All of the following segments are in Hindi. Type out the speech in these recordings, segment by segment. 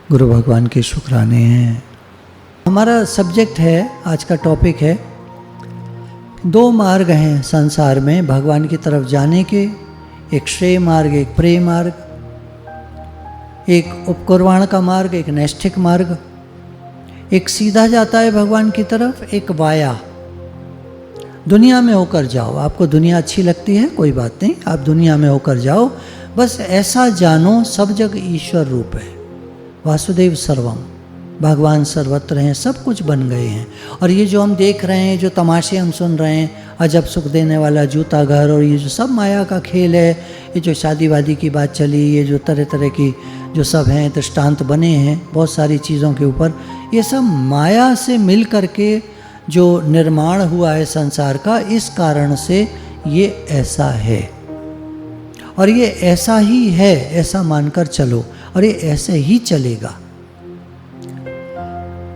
गुरु भगवान के शुक्राने हैं। हमारा सब्जेक्ट है, आज का टॉपिक है, दो मार्ग हैं संसार में भगवान की तरफ जाने के, एक श्रेय मार्ग, एक प्रेय मार्ग, एक उपकुर्वाण का मार्ग, एक नैष्ठिक मार्ग। एक सीधा जाता है भगवान की तरफ, एक वाया, दुनिया में होकर जाओ। आपको दुनिया अच्छी लगती है, कोई बात नहीं, आप दुनिया में होकर जाओ, बस ऐसा जानो सब जगह ईश्वर रूप है, वासुदेव सर्वम, भगवान सर्वत्र हैं, सब कुछ बन गए हैं। और ये जो हम देख रहे हैं, जो तमाशे हम सुन रहे हैं, अजब सुख देने वाला जूता घर, और ये जो सब माया का खेल है, ये जो शादी वादी की बात चली, ये जो तरह तरह की जो सब हैं दृष्टांत बने हैं बहुत सारी चीज़ों के ऊपर, ये सब माया से मिल करके जो निर्माण हुआ है संसार का, इस कारण से ये ऐसा है और ये ऐसा ही है, ऐसा मानकर चलो, और ये ऐसे ही चलेगा।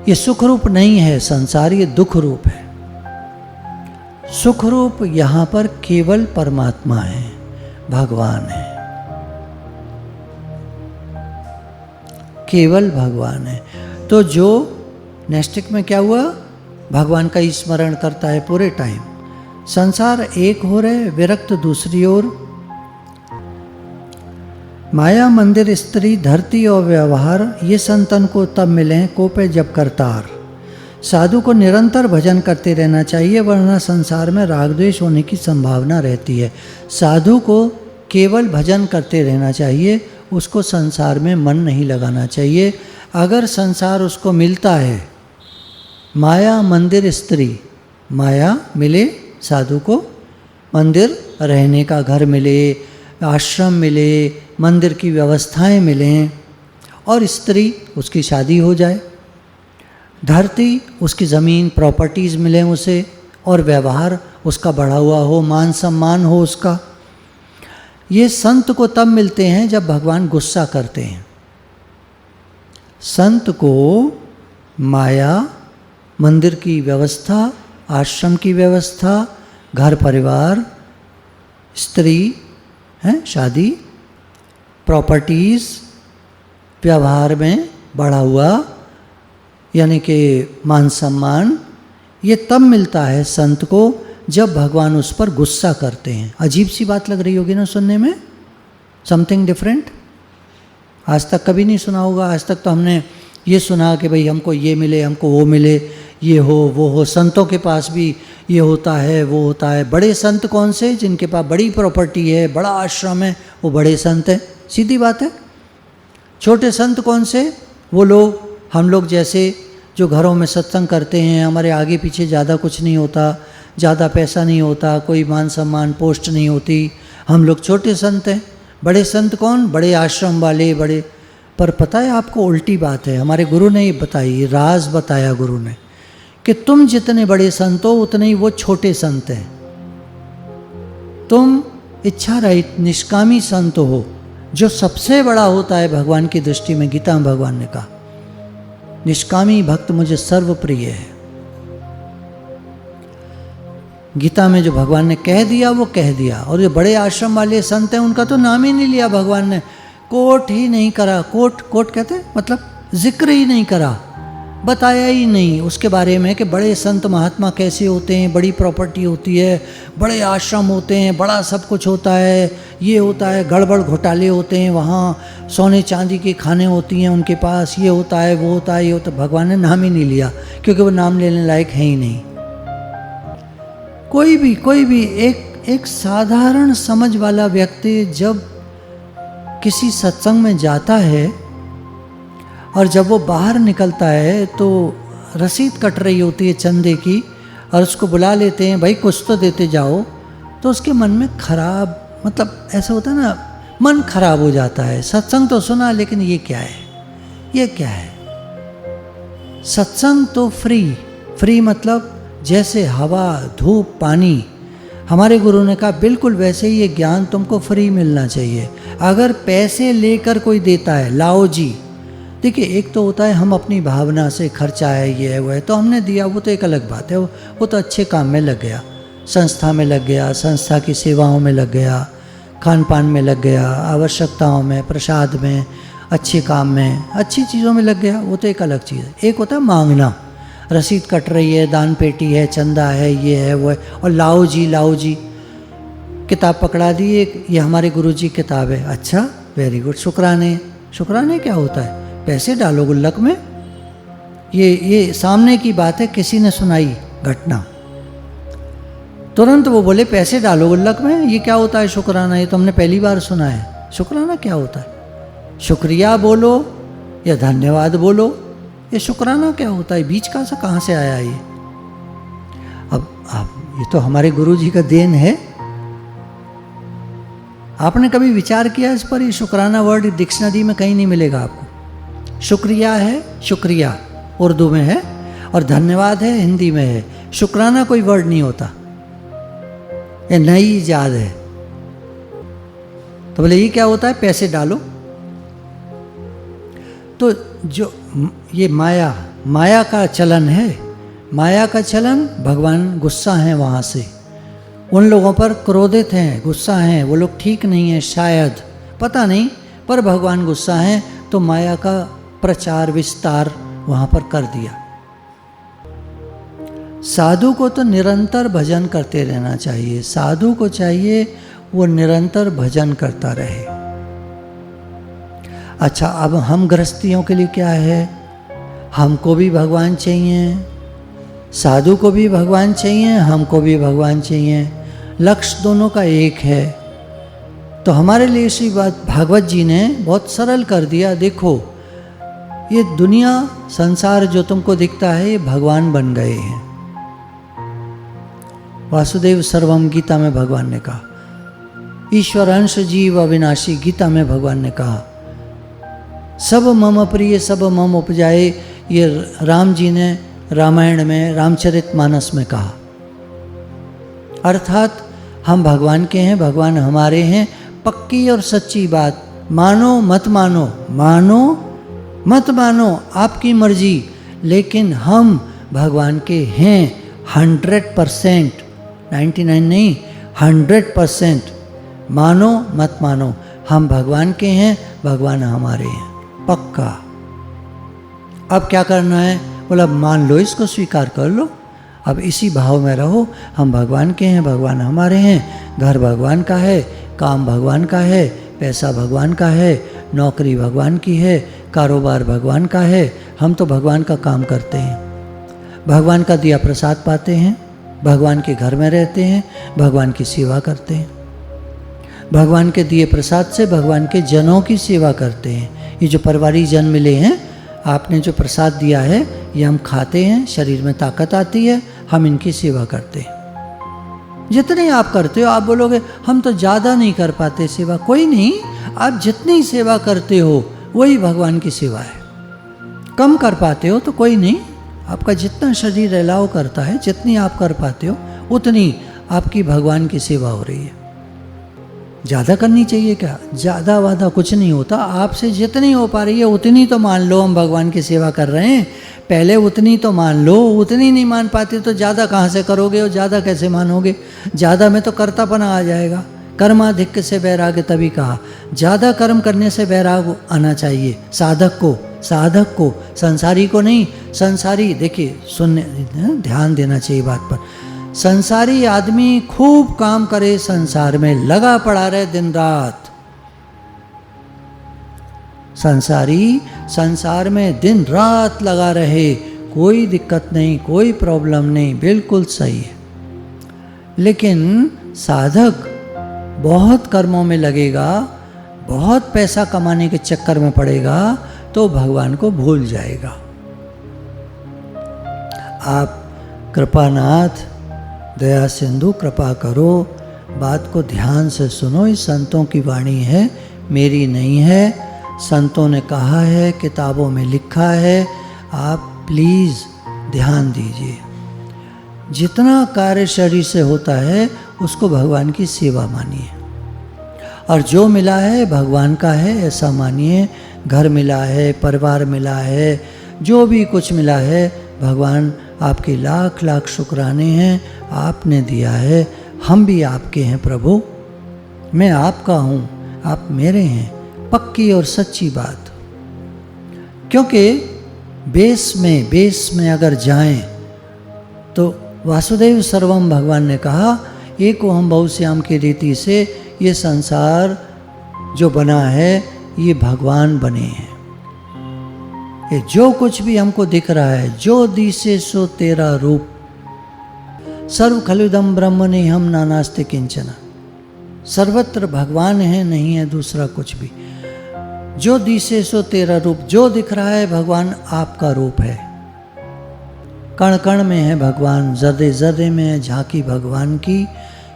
ये सुख रूप नहीं है संसार, ये दुख रूप है। सुख रूप यहाँ पर केवल परमात्मा है, भगवान है, केवल भगवान है। तो जो नैष्ठिक में क्या हुआ, भगवान का ही स्मरण करता है पूरे टाइम। संसार एक हो रहे, विरक्त दूसरी ओर, माया मंदिर स्त्री धरती और व्यवहार, ये संतन को तब मिले कोपे जब करतार। साधु को निरंतर भजन करते रहना चाहिए, वरना संसार में राग द्वेष होने की संभावना रहती है। साधु को केवल भजन करते रहना चाहिए, उसको संसार में मन नहीं लगाना चाहिए। अगर संसार उसको मिलता है, माया मंदिर स्त्री, माया मिले साधु को, मंदिर रहने का घर मिले, आश्रम मिले, मंदिर की व्यवस्थाएं मिलें, और स्त्री उसकी शादी हो जाए, धरती उसकी ज़मीन प्रॉपर्टीज़ मिलें उसे, और व्यवहार उसका बढ़ा हुआ हो, मान सम्मान हो उसका। ये संत को तब मिलते हैं जब भगवान गुस्सा करते हैं। संत को माया, मंदिर की व्यवस्था, आश्रम की व्यवस्था, घर परिवार, स्त्री हैं, शादी, प्रॉपर्टीज़, व्यवहार में बढ़ा हुआ यानी कि मान सम्मान, ये तब मिलता है संत को जब भगवान उस पर गुस्सा करते हैं। अजीब सी बात लग रही होगी ना सुनने में, समथिंग डिफरेंट। आज तक कभी नहीं सुना होगा। आज तक तो हमने ये सुना कि भाई हमको ये मिले, हमको वो मिले, ये हो वो हो। संतों के पास भी ये होता है वो होता है। बड़े संत कौन से? जिनके पास बड़ी प्रॉपर्टी है, बड़ा आश्रम है, वो बड़े संत हैं, सीधी बात है। छोटे संत कौन से? वो लोग, हम लोग जैसे जो घरों में सत्संग करते हैं, हमारे आगे पीछे ज़्यादा कुछ नहीं होता, ज़्यादा पैसा नहीं होता, कोई मान सम्मान पोस्ट नहीं होती, हम लोग छोटे संत हैं। बड़े संत कौन? बड़े आश्रम वाले, बड़े। पर पता है आपको, उल्टी बात है। हमारे गुरु ने ये बताई, राज बताया गुरु ने, कि तुम जितने बड़े संत हो उतने ही वो छोटे संत हैं। तुम इच्छा रहित निष्कामी संत हो, जो सबसे बड़ा होता है भगवान की दृष्टि में। गीता में भगवान ने कहा, निष्कामी भक्त मुझे सर्वप्रिय है। गीता में जो भगवान ने कह दिया वो कह दिया। और जो बड़े आश्रम वाले संत हैं, उनका तो नाम ही नहीं लिया भगवान ने, कोट ही नहीं करा। कोट कहते हैं मतलब जिक्र ही नहीं करा, बताया ही नहीं उसके बारे में कि बड़े संत महात्मा कैसे होते हैं, बड़ी प्रॉपर्टी होती है, बड़े आश्रम होते हैं, बड़ा सब कुछ होता है, ये होता है, गड़बड़ घोटाले होते हैं वहाँ, सोने चांदी की खाने होती हैं उनके पास, ये होता है वो होता है ये होता है। भगवान ने नाम ही नहीं लिया, क्योंकि वो नाम लेने लायक है ही नहीं। कोई भी एक साधारण समझ वाला व्यक्ति जब किसी सत्संग में जाता है और जब वो बाहर निकलता है तो रसीद कट रही होती है चंदे की, और उसको बुला लेते हैं, भाई कुछ तो देते जाओ, तो उसके मन में खराब, मतलब ऐसा होता है ना, मन खराब हो जाता है। सत्संग तो सुना, लेकिन ये क्या है, ये क्या है? सत्संग तो फ्री मतलब जैसे हवा, धूप, पानी। हमारे गुरु ने कहा बिल्कुल वैसे ही ये ज्ञान तुमको फ्री मिलना चाहिए। अगर पैसे लेकर कोई देता है, लाओ जी, देखिए एक तो होता है हम अपनी भावना से, खर्चा है, ये है वो है, तो हमने दिया, वो तो एक अलग बात है। वो तो अच्छे काम में लग गया, संस्था में लग गया, संस्था की सेवाओं में लग गया, खान पान में लग गया, आवश्यकताओं में, प्रसाद में, अच्छे काम में, अच्छी चीज़ों में लग गया, वो तो एक अलग चीज़ है। एक होता है मांगना, रसीद कट रही है, दान पेटी है, चंदा है, ये है वो है, और लाओ जी किताब पकड़ा दी एक, ये हमारे गुरुजी की किताब है, अच्छा वेरी गुड, शुक्राने। शुक्राने क्या होता है? पैसे डालो गुल्लक में। ये सामने की बात है, किसी ने सुनाई घटना, तुरंत वो बोले पैसे डालो गुल्लक में। ये क्या होता है शुक्राना? ये तो हमने पहली बार सुना है। शुक्राना क्या होता है? शुक्रिया बोलो या धन्यवाद बोलो, ये शुक्राना क्या होता है? बीच का सा कहाँ से आया ये? अब ये तो हमारे गुरुजी का देन है। आपने कभी विचार किया इस पर? ये शुक्राना वर्ड डिक्शनरी में कहीं नहीं मिलेगा आपको। शुक्रिया है, शुक्रिया उर्दू में है, और धन्यवाद है हिंदी में है। शुक्राना कोई वर्ड नहीं होता, ये नई ईजाद है। तो बोले ये क्या होता है? पैसे डालो। तो जो ये माया का चलन है, माया का चलन, भगवान गुस्सा हैं वहाँ से, उन लोगों पर क्रोधित हैं, गुस्सा हैं, वो लोग ठीक नहीं हैं शायद, पता नहीं, पर भगवान गुस्सा हैं, तो माया का प्रचार विस्तार वहाँ पर कर दिया। साधु को तो निरंतर भजन करते रहना चाहिए। साधु को चाहिए वो निरंतर भजन करता रहे। अच्छा, अब हम गृहस्थियों के लिए क्या है? हमको भी भगवान चाहिए, साधु को भी भगवान चाहिए, हमको भी भगवान चाहिए, लक्ष्य दोनों का एक है। तो हमारे लिए इसी बात भागवत जी ने बहुत सरल कर दिया। देखो, ये दुनिया संसार जो तुमको दिखता है, ये भगवान बन गए हैं। वासुदेव सर्वम गीता में भगवान ने कहा, ईश्वर अंश जीव अविनाशी गीता में भगवान ने कहा, सब मम प्रिय सब मम उपजाए, ये राम जी ने रामायण में रामचरितमानस में कहा। अर्थात हम भगवान के हैं, भगवान हमारे हैं। पक्की और सच्ची बात, मानो मत मानो, मानो मत मानो आपकी मर्जी, लेकिन हम भगवान के हैं 100%, 99 नहीं 100%। मानो मत मानो, हम भगवान के हैं, भगवान हमारे हैं, पक्का। अब क्या करना है? बोला मान लो, इसको स्वीकार कर लो, अब इसी भाव में रहो। हम भगवान के हैं, भगवान हमारे हैं, घर भगवान का है, काम भगवान का है, पैसा भगवान का है, नौकरी भगवान की है, कारोबार भगवान का है। हम तो भगवान का काम करते हैं, भगवान का दिया प्रसाद पाते हैं, भगवान के घर में रहते हैं, भगवान की सेवा करते हैं, भगवान के दिए प्रसाद से भगवान के जनों की सेवा करते हैं। ये जो परिवारी जन मिले हैं, आपने जो प्रसाद दिया है, ये हम खाते हैं, शरीर में ताकत आती है, हम इनकी सेवा करते हैं। जितने आप करते हो, आप बोलोगे हम तो ज़्यादा नहीं कर पाते सेवा, कोई नहीं, आप जितनी सेवा करते हो वही भगवान की सेवा है। कम कर पाते हो तो कोई नहीं, आपका जितना शरीर अलाउ करता है, जितनी आप कर पाते हो उतनी आपकी भगवान की सेवा हो रही है। ज़्यादा करनी चाहिए क्या? ज़्यादा वादा कुछ नहीं होता, आपसे जितनी हो पा रही है उतनी तो मान लो हम भगवान की सेवा कर रहे हैं, पहले उतनी तो मान लो। उतनी नहीं मान पाते तो ज़्यादा कहाँ से करोगे और ज़्यादा कैसे मानोगे? ज़्यादा में तो कर्तापना आ जाएगा। कर्माधिक्य से वैराग्य, तभी कहा ज़्यादा कर्म करने से वैराग आना चाहिए साधक को, संसारी को नहीं। संसारी, देखिए सुनने ध्यान देना चाहिए बात पर। संसारी आदमी खूब काम करे, संसार में लगा पड़ा रहे दिन रात। संसारी संसार में दिन रात लगा रहे, कोई दिक्कत नहीं, कोई प्रॉब्लम नहीं, बिल्कुल सही है। लेकिन साधक बहुत कर्मों में लगेगा, बहुत पैसा कमाने के चक्कर में पड़ेगा, तो भगवान को भूल जाएगा। आप कृपानाथ, दया सिंधु, कृपा करो, बात को ध्यान से सुनो। इस संतों की वाणी है, मेरी नहीं है। संतों ने कहा है, किताबों में लिखा है, आप प्लीज़ ध्यान दीजिए। जितना कार्य शरीर से होता है उसको भगवान की सेवा मानिए, और जो मिला है भगवान का है ऐसा मानिए। घर मिला है, परिवार मिला है, जो भी कुछ मिला है, भगवान आपके लाख लाख शुक्राने हैं, आपने दिया है। हम भी आपके हैं प्रभु, मैं आपका हूँ, आप मेरे हैं। पक्की और सच्ची बात। क्योंकि बेस में अगर जाएं तो वासुदेव सर्वम भगवान ने कहा, एको हम बहुश्याम की रीति से ये संसार जो बना है ये भगवान बने हैं। ये जो कुछ भी हमको दिख रहा है, जो दिसे सो तेरा रूप, सर्व खलुदम ब्रह्म ने हम नानास्ति किंचन, सर्वत्र भगवान है, नहीं है दूसरा कुछ भी। जो दिसे सो तेरा रूप, जो दिख रहा है भगवान आपका रूप है। कण कण में है भगवान, जर्रे जर्रे में है झांकी भगवान की,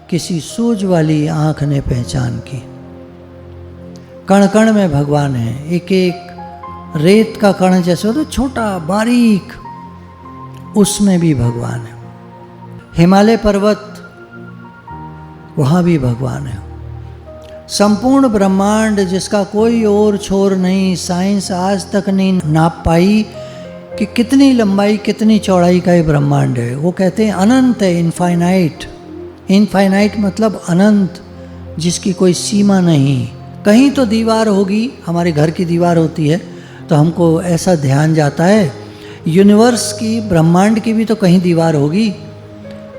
किसी सूझ वाली आंख ने पहचान की। कण कण में भगवान है, एक एक रेत का कण जैसे होता छोटा बारीक, उसमें भी भगवान है। हिमालय पर्वत, वहाँ भी भगवान है। संपूर्ण ब्रह्मांड जिसका कोई और छोर नहीं, साइंस आज तक नहीं नाप पाई कि कितनी लंबाई कितनी चौड़ाई का ये ब्रह्मांड है। वो कहते हैं अनंत है, इनफाइनाइट। इनफाइनाइट मतलब अनंत, जिसकी कोई सीमा नहीं। कहीं तो दीवार होगी, हमारे घर की दीवार होती है तो हमको ऐसा ध्यान जाता है, यूनिवर्स की, ब्रह्मांड की भी तो कहीं दीवार होगी,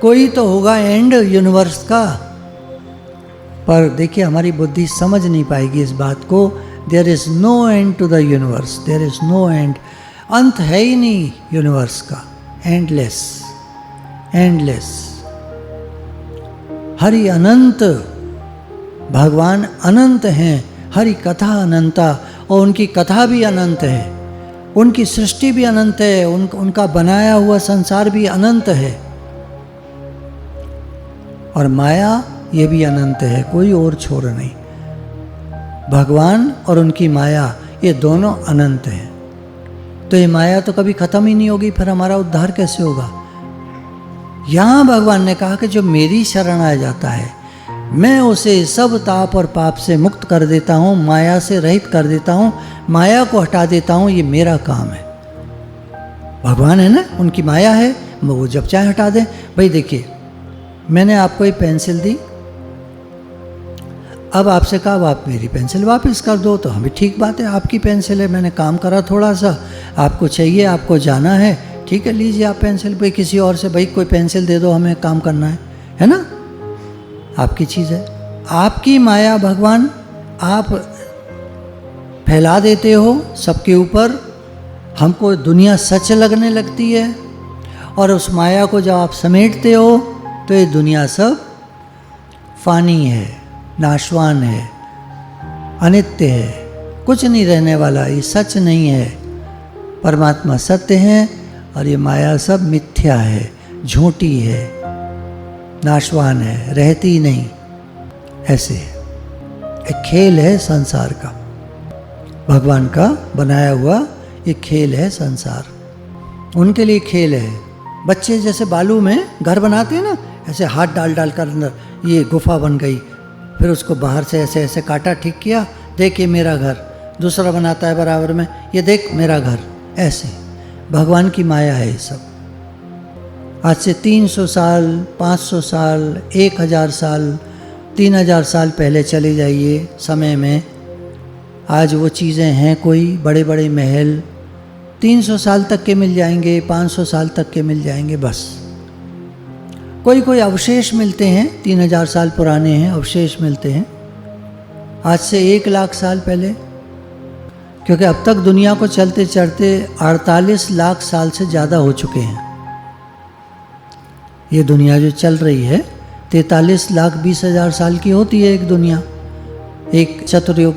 कोई तो होगा एंड यूनिवर्स का। पर देखिए हमारी बुद्धि समझ नहीं पाएगी इस बात को। There is no end to the universe, there is no end. अंत है ही नहीं यूनिवर्स का, एंडलेस, एंडलेस। हरि अनंत, भगवान अनंत हैं, हरि कथा अनंता, और उनकी कथा भी अनंत है, उनकी सृष्टि भी अनंत है, उनका बनाया हुआ संसार भी अनंत है, और माया ये भी अनंत है, कोई और छोर नहीं। भगवान और उनकी माया ये दोनों अनंत हैं। तो ये माया तो कभी खत्म ही नहीं होगी, फिर हमारा उद्धार कैसे होगा? यहाँ भगवान ने कहा कि जो मेरी शरण आ जाता है, मैं उसे सब ताप और पाप से मुक्त कर देता हूँ, माया से रहित कर देता हूँ, माया को हटा देता हूँ। ये मेरा काम है। भगवान है ना, उनकी माया है, वो जब चाहे हटा दें। भाई देखिए, मैंने आपको एक पेंसिल दी, अब आपसे कहा आप मेरी पेंसिल वापस कर दो, तो हमें ठीक बात है, आपकी पेंसिल है, मैंने काम करा थोड़ा सा, आपको चाहिए, आपको जाना है, ठीक है लीजिए आप पेंसिल। भाई किसी और से भाई कोई पेंसिल दे दो, हमें काम करना है ना, आपकी चीज़ है। आपकी माया भगवान आप फैला देते हो सबके ऊपर, हमको दुनिया सच लगने लगती है, और उस माया को जब आप समेटते हो तो ये दुनिया सब फानी है, नाशवान है, अनित्य है, कुछ नहीं रहने वाला, ये सच नहीं है। परमात्मा सत्य है और ये माया सब मिथ्या है, झूठी है, नाशवान है, रहती नहीं। ऐसे एक खेल है संसार का, भगवान का बनाया हुआ एक खेल है संसार, उनके लिए खेल है। बच्चे जैसे बालू में घर बनाते हैं ना, ऐसे हाथ डाल डाल कर अंदर ये गुफा बन गई, फिर उसको बाहर से ऐसे ऐसे काटा, ठीक किया, देख ये मेरा घर। दूसरा बनाता है बराबर में, ये देख मेरा घर। ऐसे भगवान की माया है ये सब। आज से 300 साल, 500 साल, 1000 साल, 3000 साल पहले चले जाइए समय में, आज वो चीज़ें हैं कोई, बड़े बड़े महल 300 साल तक के मिल जाएंगे, 500 साल तक के मिल जाएंगे, बस। कोई कोई अवशेष मिलते हैं, 3000 साल पुराने हैं, अवशेष मिलते हैं आज से 1 लाख साल पहले, क्योंकि अब तक दुनिया को चलते चलते 48 लाख साल से ज़्यादा हो चुके हैं। ये दुनिया जो चल रही है 43 लाख 20 हजार साल की होती है एक दुनिया, एक चतुर्युग।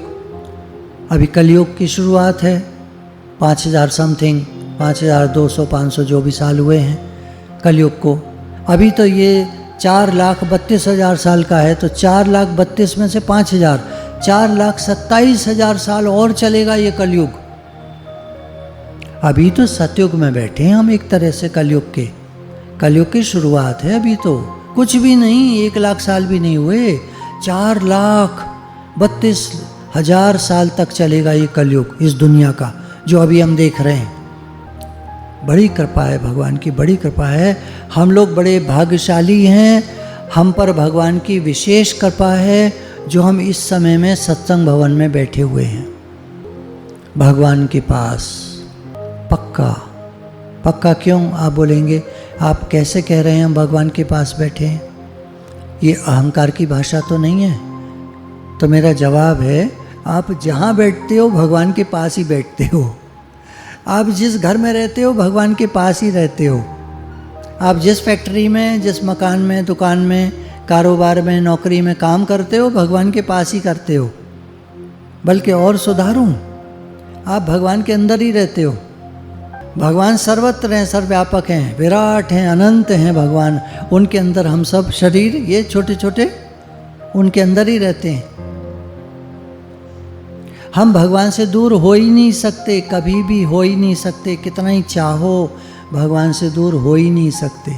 अभी कलयुग की शुरुआत है, 5000 समथिंग, 5200 500 जो भी साल हुए हैं कलयुग को। अभी तो ये 4,32,000 साल का है, तो 4,32,000 में से 5,000, 4,27,000 साल और चलेगा ये कलयुग। अभी तो सतयुग में बैठे हैं हम एक तरह से, कलयुग की शुरुआत है। अभी तो कुछ भी नहीं, 1 लाख साल भी नहीं हुए, 4,32,000 साल तक चलेगा ये कलयुग इस दुनिया का जो अभी हम देख रहे हैं। बड़ी कृपा है भगवान की, बड़ी कृपा है। हम लोग बड़े भाग्यशाली हैं, हम पर भगवान की विशेष कृपा है जो हम इस समय में सत्संग भवन में बैठे हुए हैं भगवान के पास। पक्का। पक्का क्यों आप बोलेंगे? आप कैसे कह रहे हैं हम भगवान के पास बैठे हैं? ये अहंकार की भाषा तो नहीं है। तो मेरा जवाब है, आप जहाँ बैठते हो भगवान के पास ही बैठते हो। आप जिस घर में रहते हो भगवान के पास ही रहते हो। आप जिस फैक्ट्री में, जिस मकान में, दुकान में, कारोबार में, नौकरी में काम करते हो भगवान के पास ही करते हो। बल्कि और सुधारूं, आप भगवान के अंदर ही रहते हो। भगवान सर्वत्र हैं, सर्वव्यापक हैं, विराट हैं, अनंत हैं भगवान। उनके अंदर हम सब शरीर ये छोटे छोटे उनके अंदर ही रहते हैं। हम भगवान से दूर हो ही नहीं सकते, कभी भी हो ही नहीं सकते। कितना ही चाहो भगवान से दूर हो ही नहीं सकते।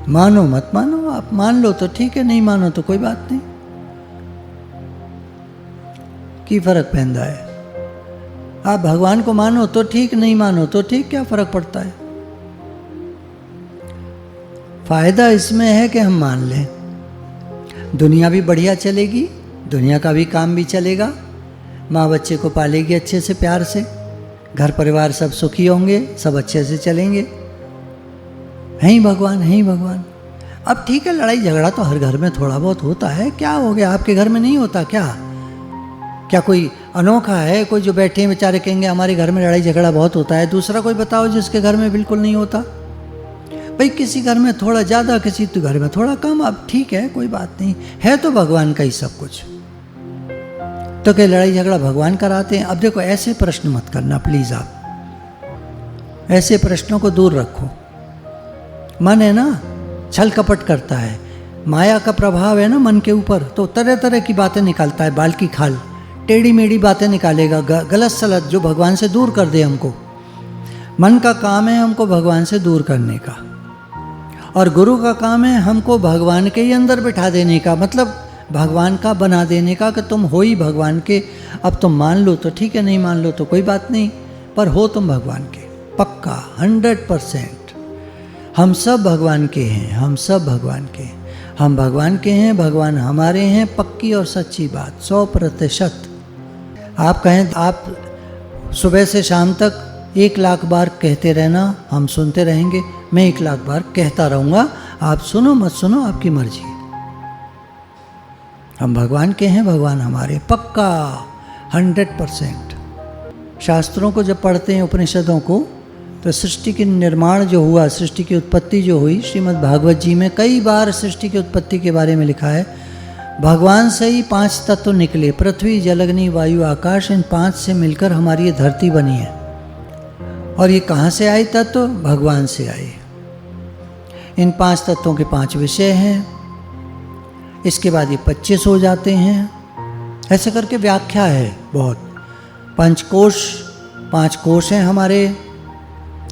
मानो मत मानो, आप मान लो तो ठीक है, नहीं मानो तो कोई बात नहीं। की फर्क पैंदा है? आप भगवान को मानो तो ठीक, नहीं मानो तो ठीक, क्या फर्क पड़ता है? फायदा इसमें है कि हम मान लें, दुनिया भी बढ़िया चलेगी, दुनिया का भी काम भी चलेगा, माँ बच्चे को पालेगी अच्छे से, प्यार से, घर परिवार सब सुखी होंगे, सब अच्छे से चलेंगे। हैं ही भगवान, हैं ही भगवान। अब ठीक है, लड़ाई झगड़ा तो हर घर में थोड़ा बहुत होता है, क्या हो गया? आपके घर में नहीं होता क्या? क्या कोई अनोखा है? कोई जो बैठे हैं बेचारे कहेंगे हमारे घर में लड़ाई झगड़ा बहुत होता है। दूसरा कोई बताओ जिसके घर में बिल्कुल नहीं होता। भाई किसी घर में थोड़ा ज़्यादा, किसी तो घर में थोड़ा कम। अब ठीक है, कोई बात नहीं है, तो भगवान का ही सब कुछ। तो क्या लड़ाई झगड़ा भगवान कराते हैं? अब देखो, ऐसे प्रश्न मत करना प्लीज़। आप ऐसे प्रश्नों को दूर रखो। मन है ना, छल कपट करता है, माया का प्रभाव है ना मन के ऊपर, तो तरह तरह की बातें निकालता है, बाल की खाल, टेढ़ी मेढ़ी बातें निकालेगा, गलत सलत, जो भगवान से दूर कर दे हमको। मन का काम है हमको भगवान से दूर करने का, और गुरु का काम है हमको भगवान के ही अंदर बिठा देने का, मतलब भगवान का बना देने का, कि तुम हो ही भगवान के। अब तुम मान लो तो ठीक है, नहीं मान लो तो कोई बात नहीं, पर हो तुम भगवान के पक्का 100%। हम सब भगवान के हैं, हम सब भगवान के हैं, हम भगवान के हैं, भगवान हमारे हैं, पक्की और सच्ची बात, 100%। आप कहें, आप सुबह से शाम तक 1 लाख बार कहते रहना, हम सुनते रहेंगे। मैं 1 लाख बार कहता रहूँगा, आप सुनो मत सुनो आपकी मर्जी। हम भगवान के हैं, भगवान हमारे, पक्का 100%। शास्त्रों को जब पढ़ते हैं, उपनिषदों को, तो सृष्टि की निर्माण जो हुआ, सृष्टि की उत्पत्ति जो हुई, श्रीमद् भागवत जी में कई बार सृष्टि की उत्पत्ति के बारे में लिखा है। भगवान से ही 5 तत्व निकले, पृथ्वी, जल, अग्नि, वायु, आकाश। इन 5 से मिलकर हमारी ये धरती बनी है। और ये कहाँ से आए तत्व? भगवान से आए। इन 5 तत्वों के 5 विषय हैं। इसके बाद ये 25 हो जाते हैं। ऐसे करके व्याख्या है बहुत। 5 कोश हैं हमारे,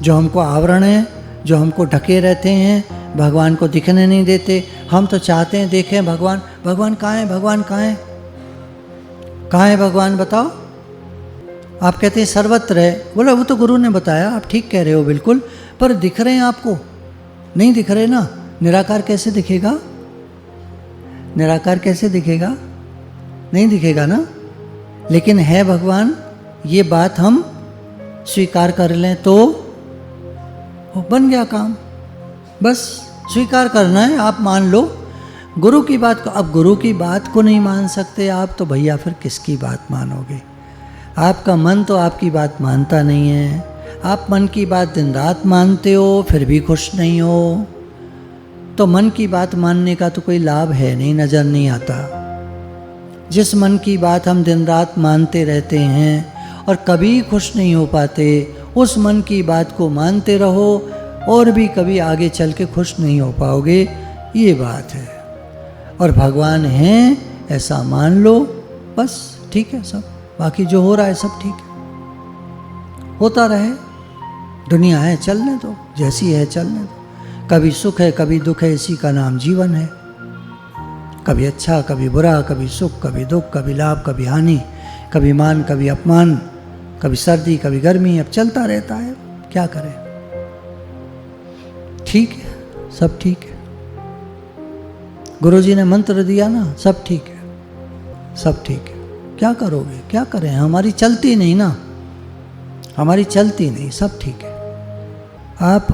जो हमको आवरण है, जो हमको ढके रहते हैं, भगवान को दिखने नहीं देते। हम तो चाहते हैं देखें भगवान। भगवान कहाँ है? भगवान कहाँ है? कहाँ है भगवान? बताओ। आप कहते हैं सर्वत्र है। बोला वो तो गुरु ने बताया, आप ठीक कह रहे हो बिल्कुल, पर दिख रहे हैं आपको? नहीं दिख रहे ना। निराकार कैसे दिखेगा? निराकार कैसे दिखेगा? नहीं दिखेगा ना। लेकिन है भगवान, ये बात हम स्वीकार कर लें तो बन गया काम। बस स्वीकार करना है, आप मान लो गुरु की बात को। अब गुरु की बात को नहीं मान सकते आप, तो भैया फिर किसकी बात मानोगे? आपका मन तो आपकी बात मानता नहीं है। आप मन की बात दिन रात मानते हो, फिर भी खुश नहीं हो। तो मन की बात मानने का तो कोई लाभ है नहीं, नज़र नहीं आता। जिस मन की बात हम दिन रात मानते रहते हैं और कभी खुश नहीं हो पाते, उस मन की बात को मानते रहो और भी कभी आगे चल के खुश नहीं हो पाओगे। ये बात है। और भगवान हैं ऐसा मान लो, बस ठीक है सब। बाकी जो हो रहा है सब ठीक है, होता रहे। दुनिया है, चलने दो, जैसी है चलने दो। कभी सुख है, कभी दुख है, इसी का नाम जीवन है। कभी अच्छा, कभी बुरा, कभी सुख, कभी दुख, कभी लाभ, कभी हानि, कभी मान, कभी अपमान, कभी सर्दी, कभी गर्मी। अब चलता रहता है, क्या करें। ठीक है, सब ठीक है। गुरुजी ने मंत्र दिया ना, सब ठीक है, सब ठीक है। क्या करोगे, क्या करें? हमारी चलती नहीं ना, हमारी चलती नहीं, सब ठीक है। आप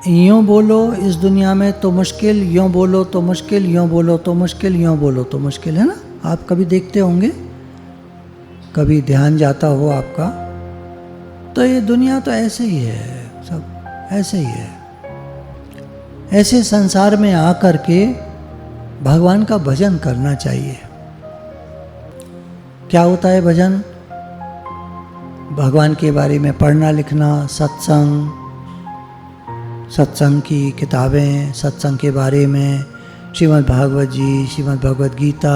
यूँ बोलो इस दुनिया में तो मुश्किल, यूँ बोलो तो मुश्किल, यूँ बोलो तो मुश्किल, यूँ बोलो तो मुश्किल, है ना। आप कभी देखते होंगे, कभी ध्यान जाता हो आपका, तो ये दुनिया तो ऐसे ही है, सब ऐसे ही है। ऐसे संसार में आकर के भगवान का भजन करना चाहिए। क्या होता है भजन? भगवान के बारे में पढ़ना लिखना, सत्संग, सत्संग की किताबें, सत्संग के बारे में, श्रीमद् भागवत जी, श्रीमद् भगवत गीता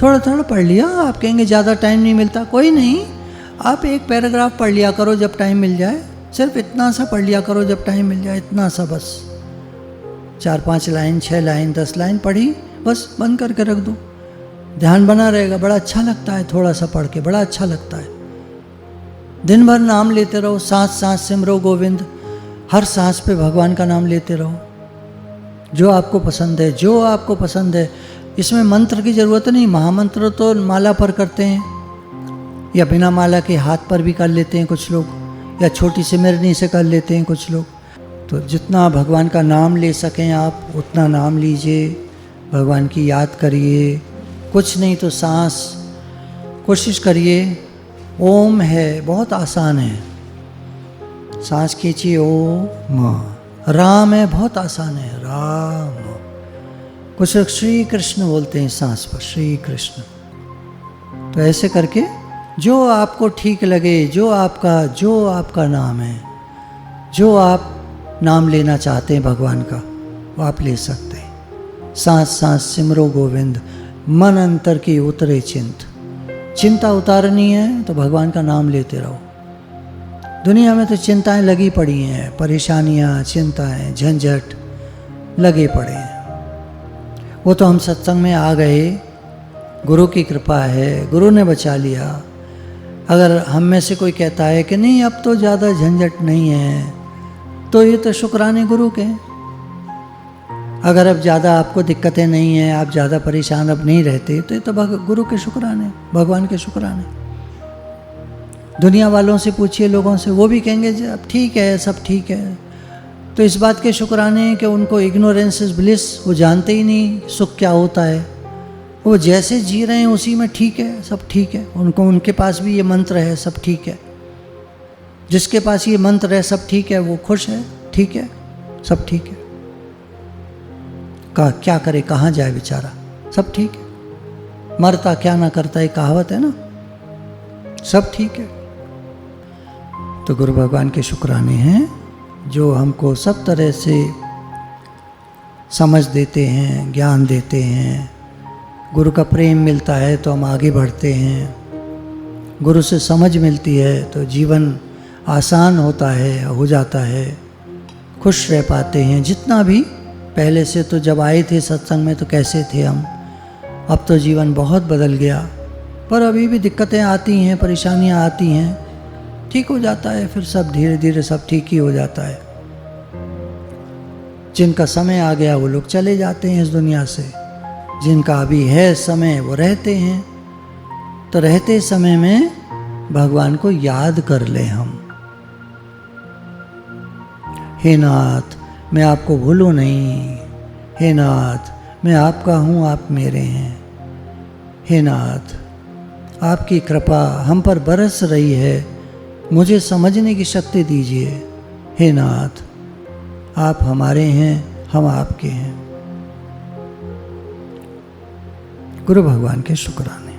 थोड़ा थोड़ा पढ़ लिया। आप कहेंगे ज़्यादा टाइम नहीं मिलता, कोई नहीं, आप एक पैराग्राफ पढ़ लिया करो जब टाइम मिल जाए, सिर्फ इतना सा पढ़ लिया करो जब टाइम मिल जाए, इतना सा बस, 4-5 लाइन, 6 लाइन, 10 लाइन पढ़ी, बस बंद करके रख दो, ध्यान बना रहेगा। बड़ा अच्छा लगता है थोड़ा सा पढ़ के, बड़ा अच्छा लगता है। दिन भर नाम लेते रहो, सांस सांस सिमरो गोविंद, हर सांस पे भगवान का नाम लेते रहो, जो आपको पसंद है, जो आपको पसंद है। इसमें मंत्र की ज़रूरत नहीं, महामंत्र तो माला पर करते हैं, या बिना माला के हाथ पर भी कर लेते हैं कुछ लोग, या छोटी सिमरनी से कर लेते हैं कुछ लोग। तो जितना भगवान का नाम ले सकें आप उतना नाम लीजिए, भगवान की याद करिए। कुछ नहीं तो सांस, कोशिश करिए। ओम है, बहुत आसान है, सांस खींचिए ओम। राम है, बहुत आसान है, राम। कुछ लोग श्री कृष्ण बोलते हैं सांस पर, श्री कृष्ण। तो ऐसे करके जो आपको ठीक लगे, जो आपका नाम है, जो आप नाम लेना चाहते हैं भगवान का, वो आप ले सकते हैं। सांस सांस सिमरो गोविंद, मन अंतर की उतरे चिंता उतारनी है तो भगवान का नाम लेते रहो। दुनिया में तो चिंताएं लगी पड़ी हैं, परेशानियां, चिंताएं, झंझट लगे पड़े हैं। वो तो हम सत्संग में आ गए, गुरु की कृपा है, गुरु ने बचा लिया। अगर हम में से कोई कहता है कि नहीं अब तो ज़्यादा झंझट नहीं है, तो ये तो शुक्राने गुरु के। अगर अब ज़्यादा आपको दिक्कतें नहीं हैं, आप ज़्यादा परेशान अब नहीं रहते, तो ये तो गुरु के शुक्राने, भगवान के शुक्राने। दुनिया वालों से पूछिए, लोगों से, वो भी कहेंगे अब ठीक है, सब ठीक है। तो इस बात के शुक्राने हैं कि उनको इग्नोरेंस इज ब्लिस, वो जानते ही नहीं सुख क्या होता है। वो जैसे जी रहे हैं उसी में ठीक है, सब ठीक है। उनको, उनके पास भी ये मंत्र है, सब ठीक है। जिसके पास ये मंत्र है, सब ठीक है, वो खुश है, ठीक है, सब ठीक है। क्या करे, कहाँ जाए बेचारा, सब ठीक है। मरता क्या ना करता, एक कहावत है ना, सब ठीक है। तो गुरु भगवान के शुक्राने हैं जो हमको सब तरह से समझ देते हैं, ज्ञान देते हैं। गुरु का प्रेम मिलता है तो हम आगे बढ़ते हैं, गुरु से समझ मिलती है तो जीवन आसान होता है, हो जाता है, खुश रह पाते हैं। जितना भी पहले से, तो जब आए थे सत्संग में तो कैसे थे हम, अब तो जीवन बहुत बदल गया, पर अभी भी दिक्कतें आती हैं, परेशानियां आती हैं, ठीक हो जाता है, फिर सब धीरे धीरे सब ठीक ही हो जाता है। जिनका समय आ गया वो लोग चले जाते हैं इस दुनिया से, जिनका अभी है समय वो रहते हैं। तो रहते समय में भगवान को याद कर ले हम। हे नाथ, मैं आपको भूलूं नहीं, हे नाथ, मैं आपका हूँ, आप मेरे हैं। हे नाथ, आपकी कृपा हम पर बरस रही है, मुझे समझने की शक्ति दीजिए। हे नाथ, आप हमारे हैं, हम आपके हैं। गुरु भगवान के शुक्राने।